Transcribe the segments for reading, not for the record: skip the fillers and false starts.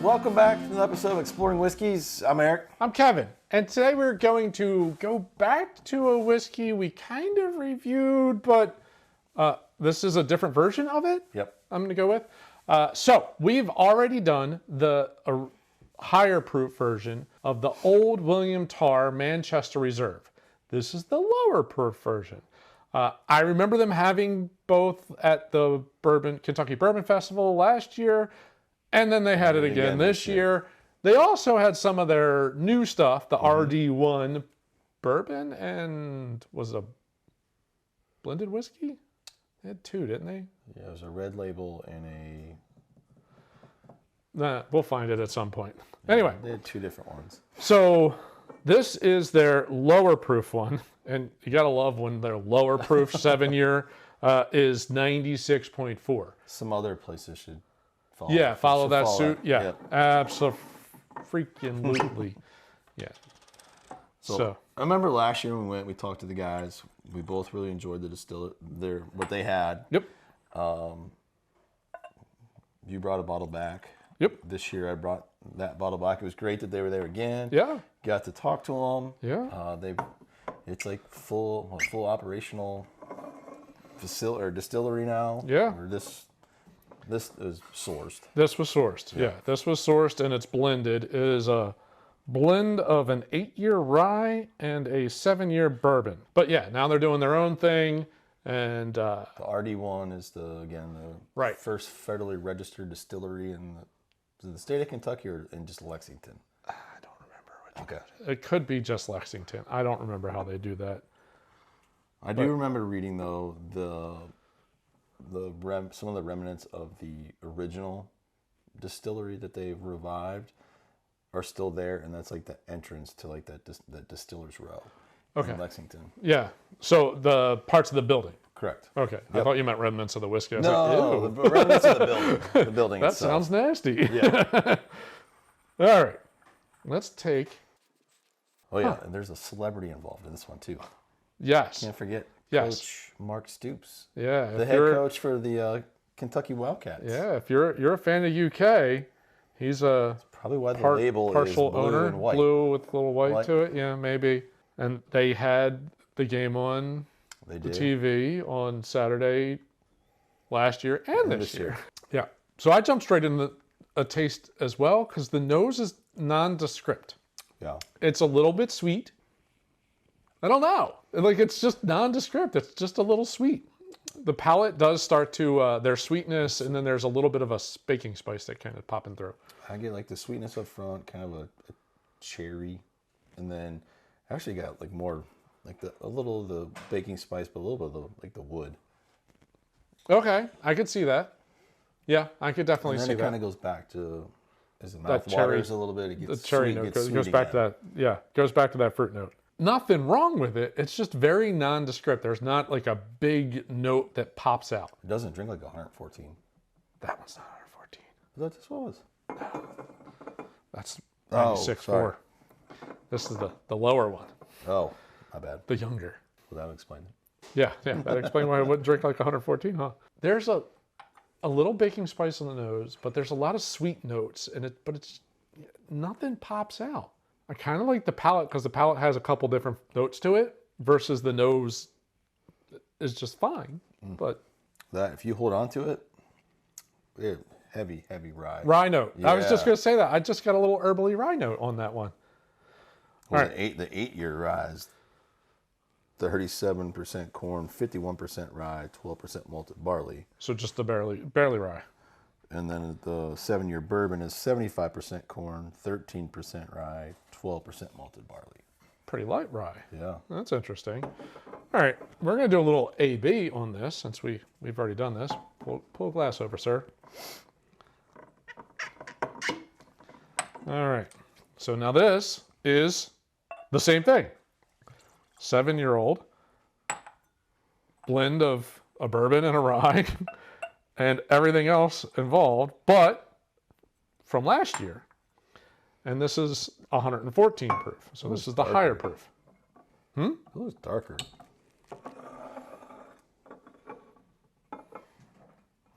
Welcome back to another episode of Exploring Whiskies. I'm Eric. I'm Kevin, and today we're going to go back to a whiskey we kind of reviewed, but this is a different version of it. Yep. I'm going to go with. So we've already done the higher proof version of the old William Tarr Manchester Reserve. This is the lower proof version. I remember them having both at the Kentucky Bourbon Festival last year, and then they had it again this year. They also had some of their new stuff, the RD1 bourbon, and was a blended whiskey? They had two, didn't they? Yeah, it was a red label and a... Nah, we'll find it at some point. Anyway. They had two different ones. So this is their lower proof one, and you gotta love when their lower proof 7-year is 96.4. Some other places should follow. Yeah, follow that suit. That. Yeah, Yep. absolutely. Yeah. So I remember last year when we went, we talked to the guys. We both really enjoyed what they had. Yep. You brought a bottle back. Yep. This year I brought that bottle back. It was great that they were there again. Yeah. Got to talk to them. Yeah. It's like full operational facility or distillery now. Yeah. Or this is sourced. This was sourced. Yeah. This was sourced and it's blended. It is a blend of an 8-year rye and a 7-year bourbon. But yeah, now they're doing their own thing. And the RD1 is the first federally registered distillery in the state of Kentucky or in just Lexington. I don't remember. It could be just Lexington. I don't remember how they do that. I do remember reading though some of the remnants of the original distillery that they've revived are still there, and that's like the entrance to like that distiller's row in Lexington. Yeah. So the parts of the building. Correct. Okay. Yep. I thought you meant remnants of the whiskey. No, the remnants of the building. The building that itself. Sounds nasty. Yeah. All right. Let's take... Oh, yeah. And there's a celebrity involved in this one, too. Yes. Can't forget Coach Mark Stoops. Yeah. The head coach for the Kentucky Wildcats. Yeah. If you're a fan of UK, he's probably why the label partial is blue owner, and white. Blue with a little white to it. Yeah, maybe. And they had the game on the TV on Saturday last year and this year. Yeah. So I jumped straight into a taste as well because the nose is nondescript. Yeah. It's a little bit sweet. I don't know. Like, it's just nondescript. It's just a little sweet. The palate does start to, there's sweetness, and then there's a little bit of a baking spice that kind of popping through. I get like the sweetness up front, kind of a cherry, and then actually got like more, like a little of the baking spice, but a little bit of the wood. Okay, I could see that. Yeah, I could definitely see that. And then it kind of goes back to, as the mouth waters a little bit, it gets the cherry sweet, note goes back to that. Yeah, goes back to that fruit note. Nothing wrong with it. It's just very nondescript. There's not like a big note that pops out. It doesn't drink like 114. That one's not 114. That just was. That's 96.4. This is the lower one. Oh, my bad. The younger. Well, that would explain it. Yeah. That explains why I wouldn't drink like 114, huh? There's a little baking spice on the nose, but there's a lot of sweet notes, but it's nothing pops out. I kind of like the palate because the palate has a couple different notes to it versus the nose is just fine. But that if you hold on to it, heavy rye. Rye note. Yeah. I was just going to say that. I just got a little herbally rye note on that one. Well, the 8-year rye is 37% corn, 51% rye, 12% malted barley. So just the barely rye. And then the 7-year bourbon is 75% corn, 13% rye, 12% malted barley. Pretty light rye. Yeah. That's interesting. All right, we're going to do a little AB on this since we've already done this. Pull a glass over, sir. All right. So now this is the same thing. 7-year-old blend of a bourbon and a rye. And everything else involved, but from last year. And this is 114 proof. So this is the higher proof. It was darker.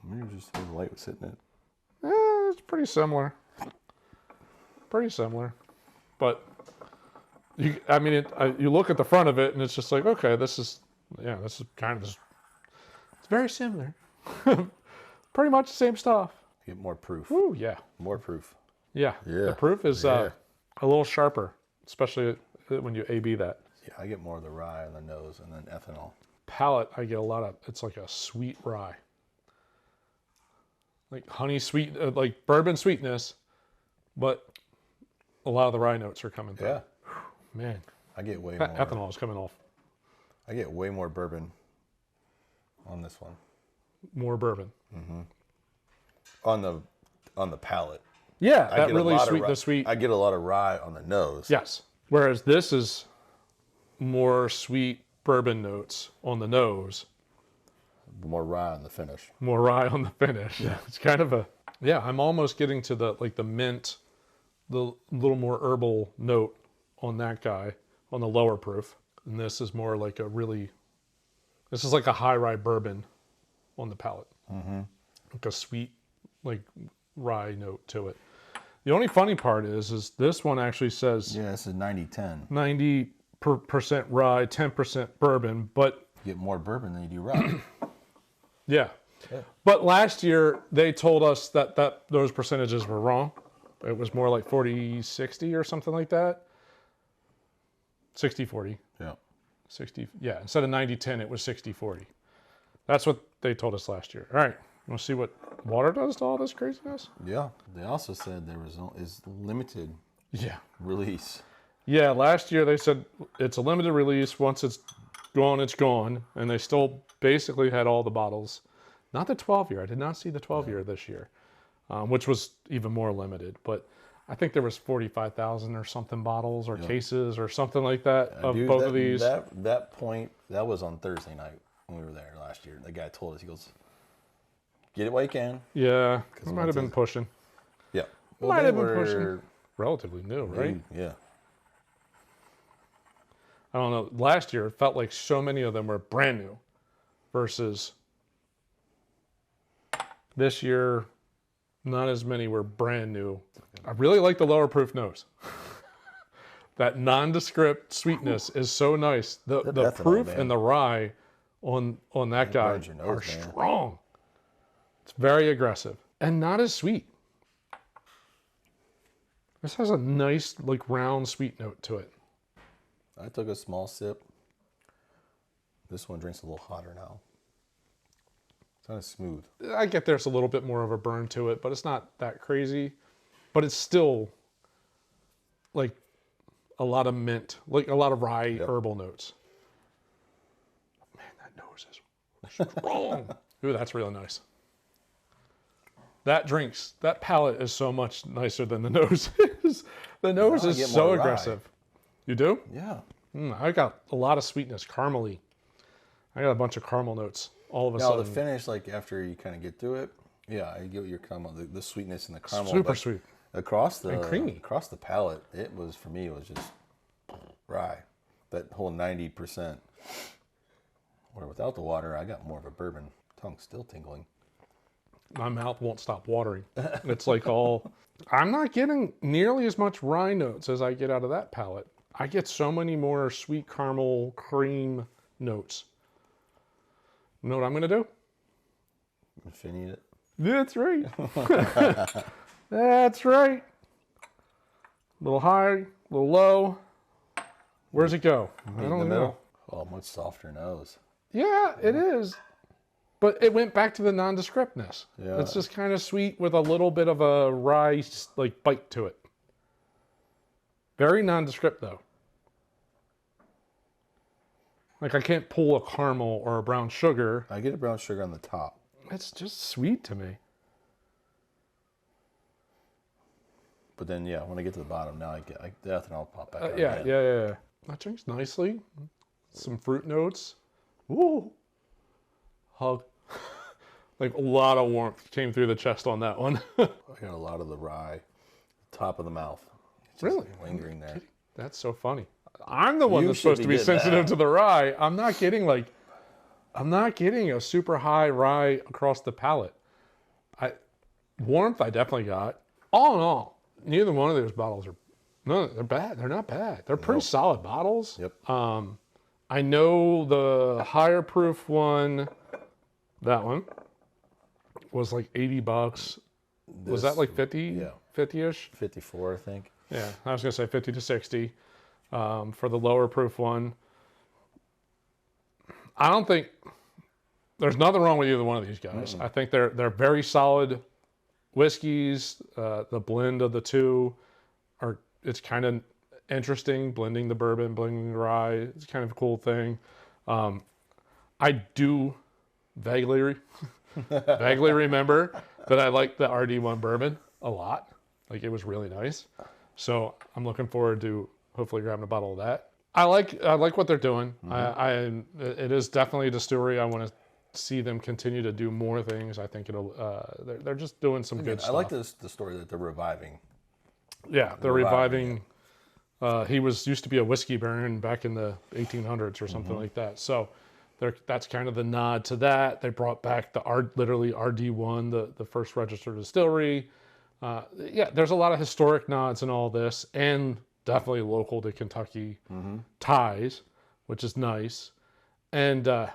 Maybe just the light was hitting it. It's pretty similar. pretty similar. But you look at the front of it and it's just like, okay, this is kind of just, it's very similar. Pretty much the same stuff. Get more proof. Ooh, yeah. More proof. Yeah. Yeah. The proof is a little sharper, especially when you A/B that. Yeah, I get more of the rye on the nose and then ethanol. Palate, I get a lot of, it's like a sweet rye. Like honey sweet, like bourbon sweetness, but a lot of the rye notes are coming through. Yeah. Man. I get way That more. ethanol is coming off. I get way more bourbon on this one. More bourbon. On the palate. Yeah, I that get a really lot of sweet, rye- the sweet. I get a lot of rye on the nose. Yes. Whereas this is more sweet bourbon notes on the nose. More rye on the finish. More rye on the finish. Yeah. It's kind of a, I'm almost getting to the mint, the little more herbal note on that guy, on the lower proof. And this is more like this is like a high rye bourbon on the palate. Like a sweet, like rye note to it. The only funny part is this one actually says Yeah, this is 90-10. 90% rye, 10% bourbon, but You get more bourbon than you do rye. yeah. Yeah. But last year they told us that those percentages were wrong. It was more like 40-60 or something like that. 60-40. Yeah. 60, yeah. Instead of 90-10, it was 60-40. That's what they told us last year. All right. We'll see what water does to all this craziness. Yeah. They also said there is limited Yeah. release. Yeah, last year they said it's a limited release. Once it's gone, it's gone. And they still basically had all the bottles. Not the 12-year. I did not see the 12-year this year, which was even more limited. But I think there was 45,000 or something bottles or cases or something like that of Dude, both of these. That point, that was on Thursday night when we were there last year. The guy told us, he goes, get it while you can. Yeah, it might have been pushing. Yeah. Might have been pushing. Relatively new, right? Yeah. I don't know. Last year, it felt like so many of them were brand new versus this year, not as many were brand new. I really like the lower proof nose. That nondescript sweetness is so nice. The ethanol, proof man. and the rye on that guy burns your nose, are man. strong. It's very aggressive and not as sweet. This has a nice, like, round sweet note to it. I took a small sip. This one drinks a little hotter now. It's kind of smooth. I get there's a little bit more of a burn to it, but it's not that crazy. But it's still like a lot of mint, like a lot of rye herbal notes. Man, that nose is strong. Ooh, that's really nice. That palate is so much nicer than the nose is. The nose is get so more rye. aggressive. You do? Yeah. I got a lot of sweetness, caramely. I got a bunch of caramel notes all of a Now sudden. the finish, like after you kind of get through it, yeah, I get what you're talking about, the sweetness and the caramel. Super but sweet. Across the And creamy. Across the palate, it was just rye. That whole 90%. Where without the water, I got more of a bourbon. Tongue still tingling. My mouth won't stop watering. It's like I'm not getting nearly as much rye notes as I get out of that palate. I get so many more sweet caramel cream notes. You know what I'm going to do? Infinity it. That's right. That's right. A little high, a little low. Where's it go? I In don't the know. middle. Oh, much softer nose. Yeah, it is. But it went back to the nondescriptness. Yeah. It's just kind of sweet with a little bit of a rye like bite to it. Very nondescript though. Like I can't pull a caramel or a brown sugar. I get a brown sugar on the top. It's just sweet to me. But then, yeah, when I get to the bottom, now the ethanol pop back out. Yeah. again. That drinks nicely. Some fruit notes. Ooh. Hug. Like a lot of warmth came through the chest on that one. I got a lot of the rye, top of the mouth. It's just Really? lingering there. That's so funny. I'm the one You that's supposed should to be be getting sensitive that. to the rye. I'm not getting a super high rye across the palate. Warmth I definitely got. All in all, neither one of those bottles are, no, they're bad. They're not bad. They're pretty solid bottles. Yep. I know the higher proof one, that one, was like $80. Was that like 50? Yeah. 50-ish? 54, I think. Yeah, I was going to say 50 to 60 for the lower proof one. I don't think there's nothing wrong with either one of these guys. I think they're very solid whiskeys. The blend of the two it's kind of interesting, blending the bourbon, blending the rye. It's kind of a cool thing. I do vaguely remember that I liked the RD1 bourbon a lot. Like, it was really nice. So I'm looking forward to hopefully grabbing a bottle of that. I like what they're doing. It is definitely a distillery. I want to see them continue to do more things. I think they're just doing some good stuff. I like the story that they're reviving. Yeah, they're reviving. He used to be a whiskey baron back in the 1800s or something like that. So that's kind of the nod to that. They brought back literally RD1, the first registered distillery. Yeah, there's a lot of historic nods in all this, and definitely local to Kentucky ties, which is nice. And the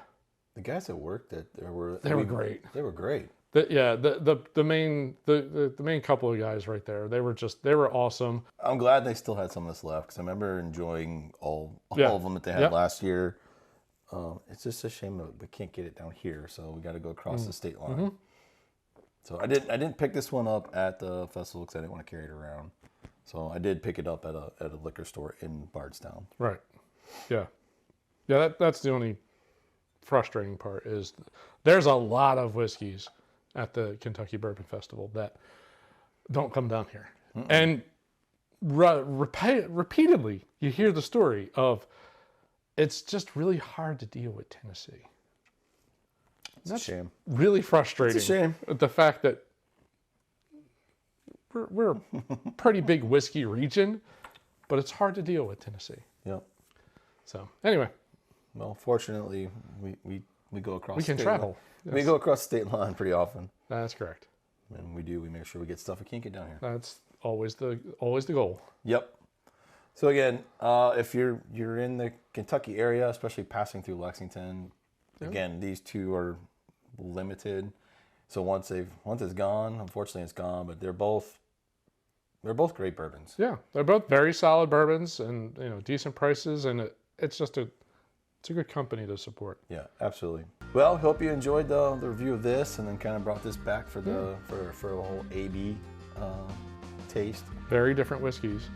guys that worked they were great. They were great. The main couple of guys right there, they were awesome. I'm glad they still had some of this left, because I remember enjoying all of them that they had last year. It's just a shame that we can't get it down here, so we got to go across the state line. So I didn't pick this one up at the festival because I didn't want to carry it around. So I did pick it up at a liquor store in Bardstown. Right. Yeah. Yeah. That's the only frustrating part is there's a lot of whiskeys at the Kentucky Bourbon Festival that don't come down here. And repeatedly you hear the story of it's just really hard to deal with Tennessee. It's a shame. Really frustrating. It's a shame. The fact that we're a pretty big whiskey region, but it's hard to deal with Tennessee. Yep. So anyway. Well, fortunately, we go across. We can travel. Yes. We go across the state line pretty often. That's correct. And we make sure we get stuff we can't get down here. That's always the goal. Yep. So again, if you're in the Kentucky area, especially passing through Lexington, again, these two are limited. So once it's gone, unfortunately it's gone. But they're both great bourbons. Yeah, they're both very solid bourbons, and decent prices, and it's a good company to support. Yeah, absolutely. Well, hope you enjoyed the review of this, and then kind of brought this back for the whole AB taste. Very different whiskeys.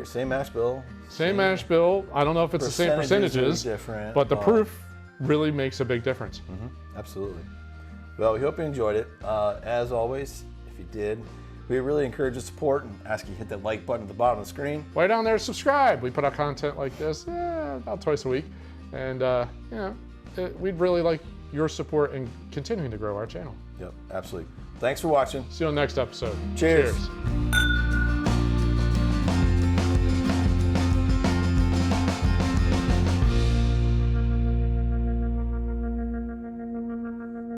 Same mash bill. Same mash bill. I don't know if it's the same percentages, different, but the proof really makes a big difference. Absolutely. Well, we hope you enjoyed it. As always, if you did, we really encourage your support and ask you to hit that like button at the bottom of the screen. Way down there, subscribe. We put out content like this about twice a week. And, we'd really like your support in continuing to grow our channel. Yep, absolutely. Thanks for watching. See you on the next episode. Cheers.